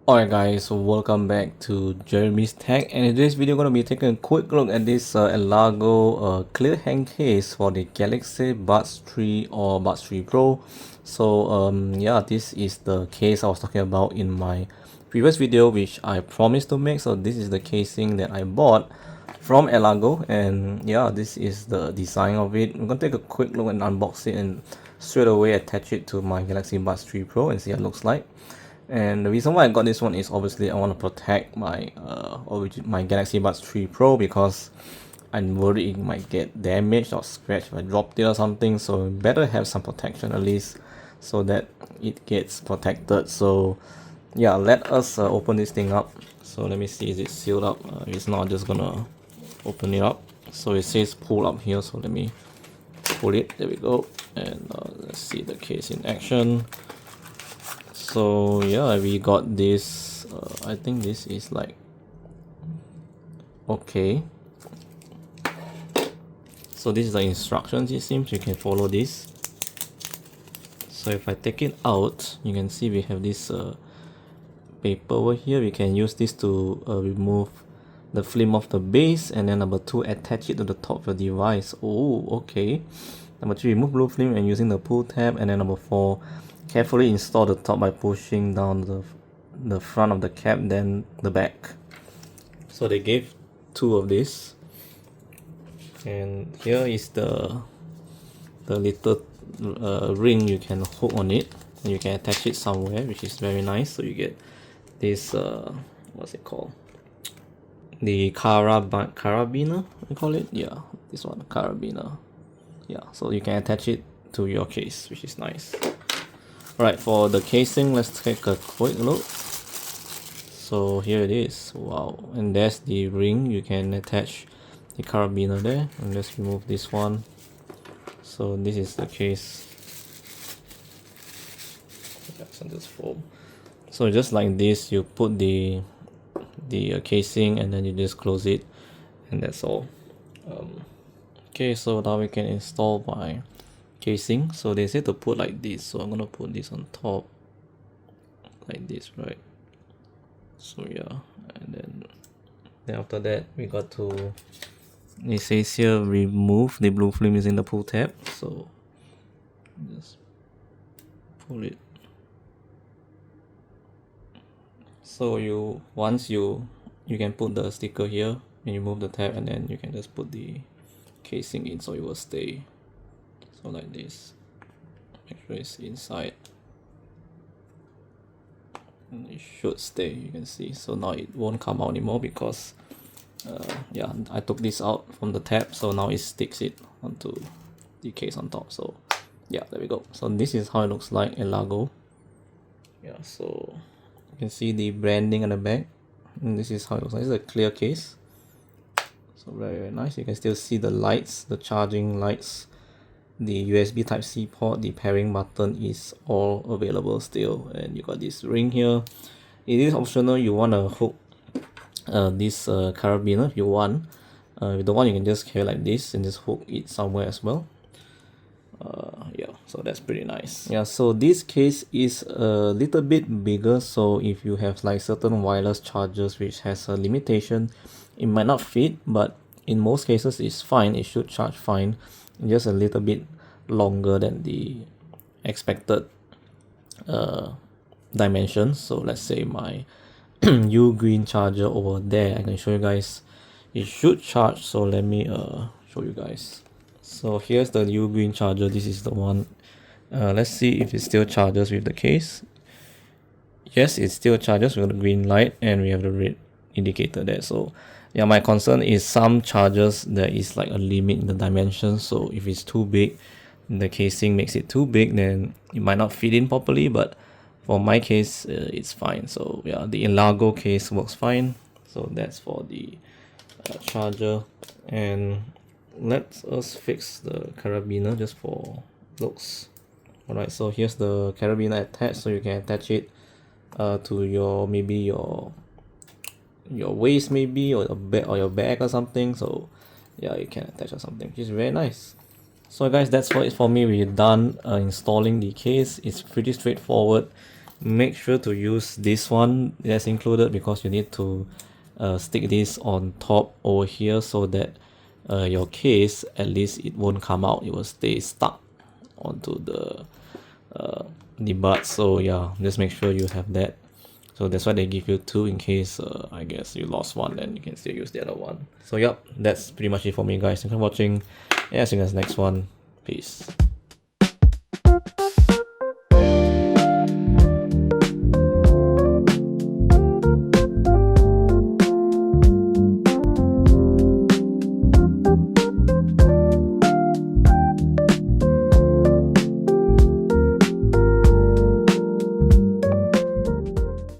Alright guys, so welcome back to Jeremy's Tech, and in this video I'm going to be taking a quick look at this elago clear hang case for the Galaxy Buds 3 or Buds 3 Pro. So yeah, this is the case I was talking about in my previous video, which I promised to make. So this is the casing that I bought from elago, and yeah, this is the design of it. I'm going to take a quick look and unbox it and straight away attach it to my Galaxy Buds 3 Pro and see how it looks like. And the reason why I got this one is obviously I want to protect my my Galaxy Buds 3 Pro, because I'm worried it might get damaged or scratched if I dropped it or something. So better have some protection at least, so that it gets protected. So yeah, let us open this thing up. So let me see, is it sealed up? If it's not, I'm just gonna open it up. So it says pull up here, so let me pull it. There we go. And let's see the case in action. So yeah, we got this. I think this is like okay. So this is the instructions. It seems you can follow this. So if I take it out, you can see we have this paper over here. We can use this to remove the film of the base, and then number 2, attach it to the top of the device. Oh, okay. Number 3, remove blue film and using the pull tab, and then number 4, carefully install the top by pushing down the front of the cap, then the back. So they gave 2 of this, and here is the little ring you can hook on it, and you can attach it somewhere, which is very nice. So you get this what's it called, the carabiner, I call it. Yeah, this one, carabiner. Yeah, so you can attach it to your case, which is nice. Alright, for the casing, let's take a quick look. So here it is. Wow, and there's the ring. You can attach the carabiner there, and let's remove this one. So this is the case. That's on this foam. So just like this, you put the casing, and then you just close it, and that's all. Okay, so now we can install my casing. So they say to put like this, so I'm gonna put this on top like this, right? So yeah, and then after that we got to, it says here remove the blue film using the pull tab. So just pull it. So once you can put the sticker here and you move the tab, and then you can just put the casing in, so it will stay. So like this, make sure it's inside, and it should stay. You can see, so now it won't come out anymore, because yeah, I took this out from the tab, so now it sticks it onto the case on top. So yeah, there we go. So this is how it looks like, elago. Yeah, so you can see the branding on the back, and this is how it looks like. This is a clear case, so very nice. You can still see the lights, the charging lights, the USB Type-C port, the pairing button is all available still, and you got this ring here. It is optional. You want to hook this carabiner if you want. If you don't want, you can just carry like this and just hook it somewhere as well. Yeah, so that's pretty nice. Yeah, so this case is a little bit bigger, so if you have like certain wireless chargers which has a limitation, it might not fit, but in most cases it's fine. It should charge fine, just a little bit longer than the expected dimensions. So let's say my U green charger over there, I can show you guys, it should charge. So let me show you guys. So here's the U green charger. This is the one. Let's see if it still charges with the case. Yes, it still charges with the green light, and we have the red indicator there. So yeah, my concern is some chargers there is like a limit in the dimensions. So if it's too big, the casing makes it too big, then it might not fit in properly. But for my case, it's fine. So yeah, the elago case works fine. So that's for the charger. And let us fix the carabiner just for looks. Alright, so here's the carabiner attached, so you can attach it to your, maybe your waist, maybe, or your bag or something. So yeah, you can attach or something, which is very nice. So guys, that's what it for me. We're done installing the case. It's pretty straightforward. make sure to use this one that's included, because you need to stick this on top over here so that your case, at least it won't come out, it will stay stuck onto the buds. So yeah, just make sure you have that. So that's why they give you two, in case I guess you lost one, then you can still use the other one. So yep, that's pretty much it for me, guys. Thanks for watching, and I'll see you guys next one. Peace.